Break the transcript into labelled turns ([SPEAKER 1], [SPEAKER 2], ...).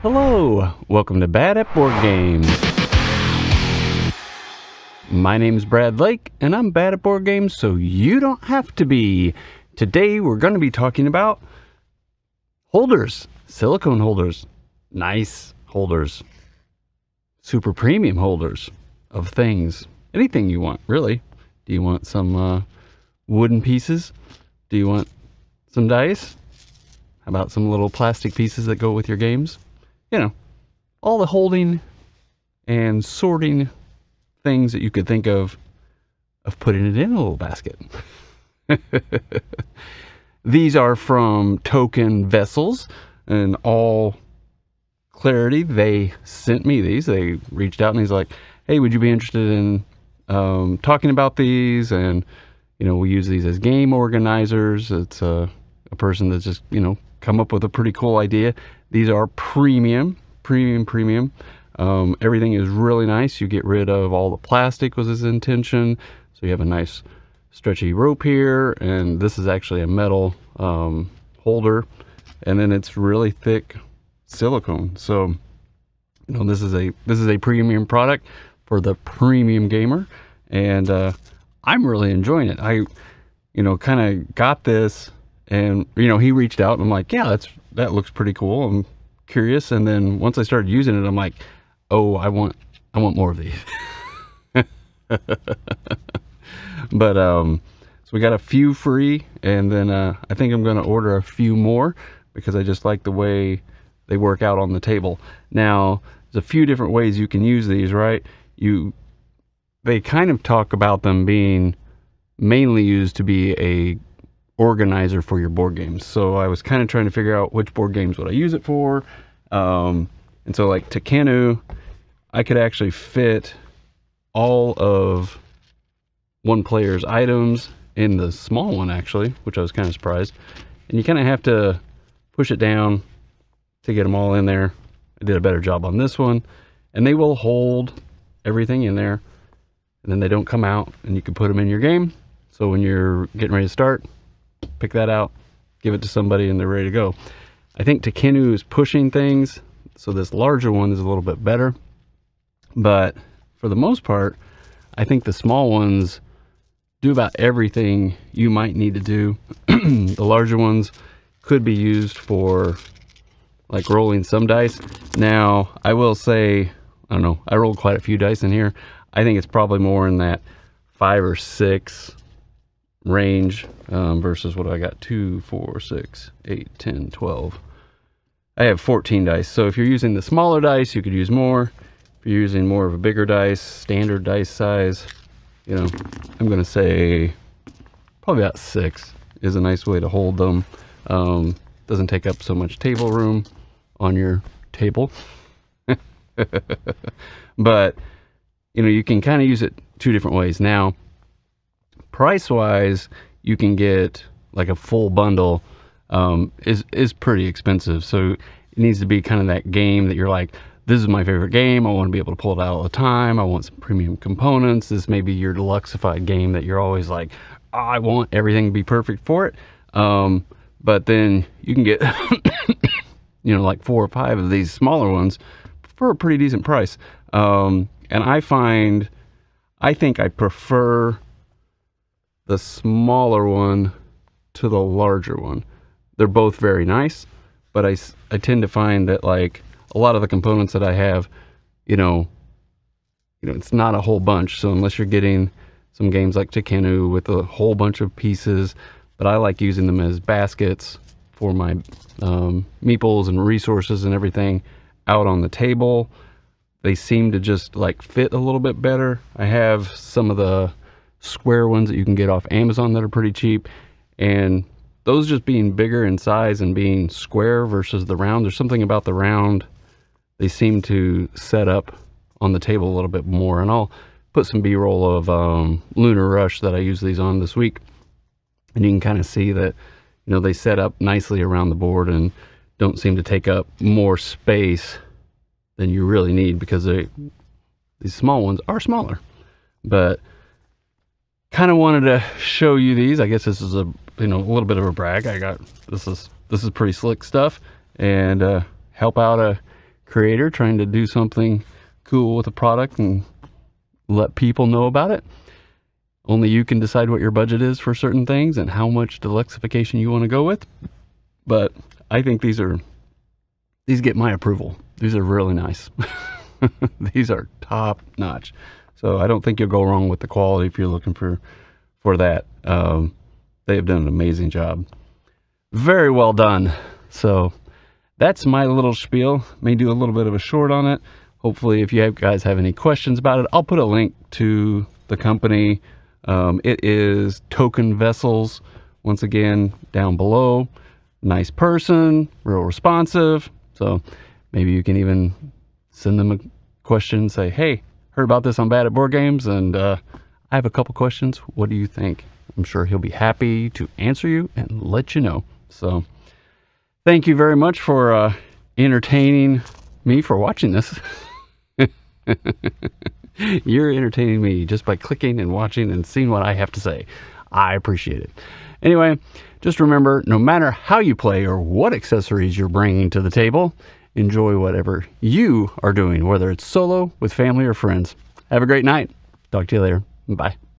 [SPEAKER 1] Hello, welcome to Bad at Board Games. My name's Brad Lake, and I'm bad at board games, so you don't have to be. Today we're going to be talking about holders, silicone holders, nice holders, super premium holders of things, anything you want, really. Do you want some wooden pieces? Do you want some dice? How about some little plastic pieces that go with your games? You know, all the holding and sorting things that you could think of putting it in a little basket. These are from Token Vessels, and all clarity, they sent me these. They reached out and he's like, hey, would you be interested in talking about these? And, you know, we use these as game organizers. It's a person that's just, you know, come up with a pretty cool idea. These are premium. Everything is really nice. You get rid of all the plastic was his intention. So you have a nice stretchy rope here, and this is actually a metal holder, and then it's really thick silicone. So, you know, this is a premium product for the premium gamer, and I'm really enjoying it. I, you know, kind of got this, and you know, he reached out and I'm like, yeah, that looks pretty cool. I'm curious, and then once I started using it, I'm like, oh, I want more of these. But so we got a few free, and then I think I'm going to order a few more because I just like the way they work out on the table. Now, there's a few different ways you can use these, right? They kind of talk about them being mainly used to be a organizer for your board games. So I was kind of trying to figure out which board games would I use it for. And so like Takenu, I could actually fit all of one player's items in the small one, actually, which I was kind of surprised. And you kind of have to push it down to get them all in there. I did a better job on this one, and they will hold everything in there, and then they don't come out, and you can put them in your game. So when you're getting ready to start, pick that out, give it to somebody, and they're ready to go. I think Takenu is pushing things, so this larger one is a little bit better. But for the most part, I think the small ones do about everything you might need to do. The larger ones could be used for like rolling some dice. Now, I will say, I don't know, I rolled quite a few dice in here. I think it's probably more in that 5 or 6 range versus what I got, 2, 4, 6, 8, 10, 12. I have 14 dice. So if you're using the smaller dice, you could use more. If you're using more of a bigger dice, standard dice size, you know, I'm going to say probably about 6 is a nice way to hold them. Doesn't take up so much table room on your table. But, you know, you can kind of use it 2 different ways. Now, price-wise, you can get like a full bundle is pretty expensive. So it needs to be kind of that game that you're like, this is my favorite game. I want to be able to pull it out all the time. I want some premium components. This may be your deluxeified game that you're always like, oh, I want everything to be perfect for it. But then you can get, you know, like 4 or 5 of these smaller ones for a pretty decent price. And I think I prefer the smaller one to the larger one. They're both very nice, but I tend to find that like a lot of the components that I have, you know, it's not a whole bunch. So unless you're getting some games like Takenu with a whole bunch of pieces, but I like using them as baskets for my meeples and resources and everything out on the table. They seem to just like fit a little bit better. I have some of the square ones that you can get off Amazon that are pretty cheap, and those just being bigger in size and being square versus the round, there's something about the round, they seem to set up on the table a little bit more. And I'll put some b-roll of Lunar Rush that I use these on this week, and you can kind of see that, you know, they set up nicely around the board and don't seem to take up more space than you really need, because these small ones are smaller. But kind of wanted to show you these. I guess this is a little bit of a brag. I got this is pretty slick stuff, and help out a creator trying to do something cool with a product and let people know about it. Only you can decide what your budget is for certain things and how much deluxification you want to go with. But I think these get my approval. These are really nice. These are top notch. So I don't think you'll go wrong with the quality if you're looking for that. They have done an amazing job. Very well done. So that's my little spiel. May do a little bit of a short on it. Hopefully, if you guys have any questions about it, I'll put a link to the company. It is Token Vessels, once again, down below. Nice person, real responsive. So maybe you can even send them a question, say, hey, heard about this on Bad at Board Games, and I have a couple questions. What do you think? I'm sure he'll be happy to answer you and let you know. So thank you very much for entertaining me for watching this. You're entertaining me just by clicking and watching and seeing what I have to say. I appreciate it. Anyway, just remember, no matter how you play or what accessories you're bringing to the table, enjoy whatever you are doing, whether it's solo, with family, or friends. Have a great night. Talk to you later. Bye.